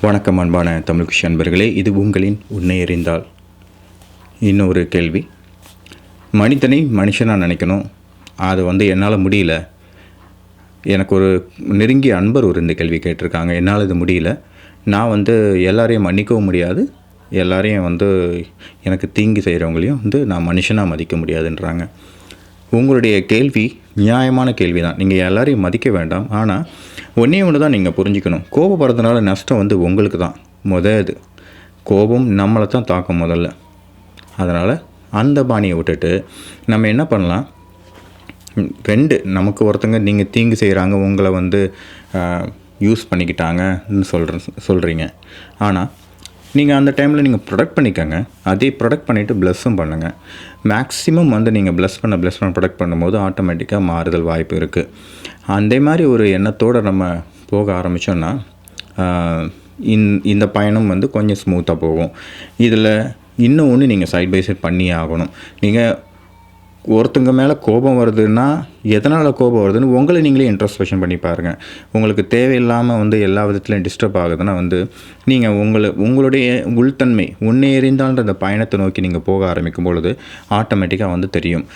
வணக்கம் அன்பான தமிழ் குஷி அன்பர்களே, இது உங்களின் உன்னை அறிந்தால். இன்னொரு கேள்வி. மனிதனை மனுஷனாக நினைக்கணும், அது என்னால் முடியல. எனக்கு ஒரு நெருங்கிய அன்பர் இந்த கேள்வி கேட்டிருக்காங்க. என்னால் இது முடியல, நான் எல்லாரையும் மன்னிக்கவும் முடியாது, எல்லாரையும் எனக்கு தீங்கு செய்கிறவங்களையும் நான் மனுஷனாக மதிக்க முடியாதுன்றாங்க. உங்களுடைய கேள்வி நியாயமான கேள்வி தான். நீங்கள் எல்லாரையும் மதிக்க வேண்டாம். ஆனால் ஒன்றே ஒன்று தான் நீங்கள் புரிஞ்சுக்கணும். கோபப்படுறதுனால நஷ்டம் உங்களுக்கு தான். இது கோபம் நம்மளை தான் தாக்கும் முதல்ல. அதனால் அந்த பாணியை விட்டுட்டு நம்ம என்ன பண்ணலாம், நமக்கு ஒருத்தங்க நீங்கள் தீங்கு செய்கிறாங்க, உங்களை யூஸ் பண்ணிக்கிட்டாங்கன்னு சொல்கிறீங்க. ஆனால் நீங்கள் அந்த டைமில் நீங்கள் ப்ரொடக்ட் பண்ணிக்கோங்க. அதே ப்ரொடக்ட் பண்ணிவிட்டு ப்ளஸ்ஸும் பண்ணுங்கள். மேக்ஸிமம் நீங்கள் ப்ளஸ் பண்ண ப்ரொடக்ட் பண்ணும்போது ஆட்டோமேட்டிக்காக மாறுதல் வாய்ப்பு இருக்குது. அதே மாதிரி ஒரு எண்ணத்தோடு நம்ம போக ஆரம்பித்தோன்னா இந்த பயணம் கொஞ்சம் ஸ்மூத்தாக போகும். இதில் இன்னொன்று நீங்கள் சைட் பை சைட் பண்ணியே ஆகணும். நீங்கள் ஒருத்தங்க மேலே கோபம் வருதுன்னா எதனால் கோபம் வருதுன்னு உங்களை நீங்களே இன்ட்ரோஸ்பெக்ஷன் பண்ணி பாருங்கள். உங்களுக்கு தேவையில்லாமல் எல்லா விதத்துலையும் டிஸ்டர்ப் ஆகுதுன்னா நீங்கள் உங்களுடைய உள்தன்மை உன்னை எறிந்தான்ற அந்த பயணத்தை நோக்கி நீங்கள் போக ஆரம்பிக்கும் பொழுது ஆட்டோமேட்டிக்காக தெரியும்.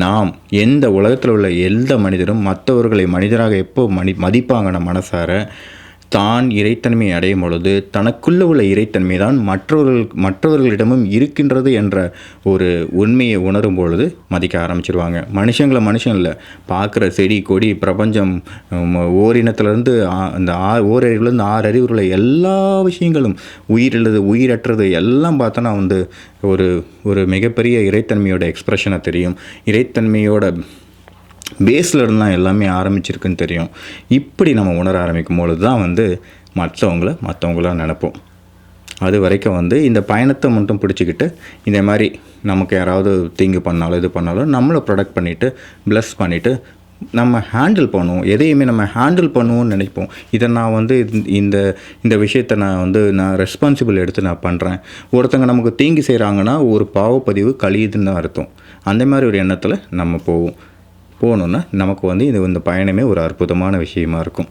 நாம் எந்த உலகத்தில் உள்ள எந்த மனிதரும் மற்றவர்களை மனிதராக மதிப்பாங்கன்னு மனசார தான் இறைத்தன்மையை அடையும் பொழுது தனக்குள்ளே உள்ள இறைத்தன்மை தான் மற்றவர்களிடமும் இருக்கின்றது என்ற ஒரு உண்மையை உணரும் பொழுது மதிக்க ஆரம்பிச்சிருவாங்க. மனுஷன் இல்லை, பார்க்குற செடி கொடி பிரபஞ்சம் ஓரினத்திலேருந்து அந்த ஓரறிவுலேருந்து 6 அறிவுள்ள எல்லா விஷயங்களும் உயிரற்றது எல்லாம் பார்த்தோன்னா ஒரு மிகப்பெரிய இறைத்தன்மையோட எக்ஸ்ப்ரெஷனை தெரியும். இறைத்தன்மையோட பேஸில் இருந்தால் எல்லாமே ஆரம்பிச்சிருக்குன்னு தெரியும். இப்படி நம்ம உணர ஆரம்பிக்கும் பொழுது தான் மற்றவங்களாக நினைப்போம். அது வரைக்கும் இந்த பயணத்தை மட்டும் பிடிச்சிக்கிட்டு இந்த மாதிரி நமக்கு யாராவது தீங்கு பண்ணாலும் இது பண்ணாலும் நம்மளை ப்ரொடக்ட் பண்ணிவிட்டு ப்ளஸ் பண்ணிவிட்டு நம்ம ஹேண்டில் பண்ணுவோம். எதையுமே நம்ம ஹேண்டில் பண்ணுவோம்னு நினைப்போம். இதை நான் இந்த விஷயத்தை நான் ரெஸ்பான்சிபிள் எடுத்து நான் பண்ணுறேன். ஒருத்தங்க நமக்கு தீங்கு செய்கிறாங்கன்னா ஒரு பாவப்பதிவு கழியுதுன்னு தான் அர்த்தம். அந்த மாதிரி ஒரு எண்ணத்தில் நம்ம போகணுன்னா நமக்கு இந்த பயணமே ஒரு அற்புதமான விஷயமா இருக்கும்.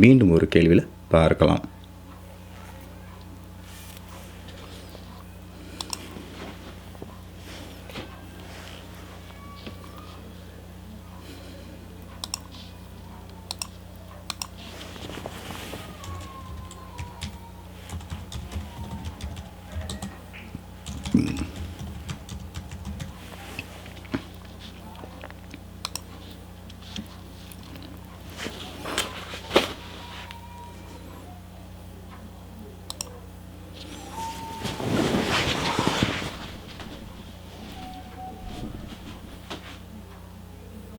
மீண்டும் ஒரு கேள்வியில் பார்க்கலாம்.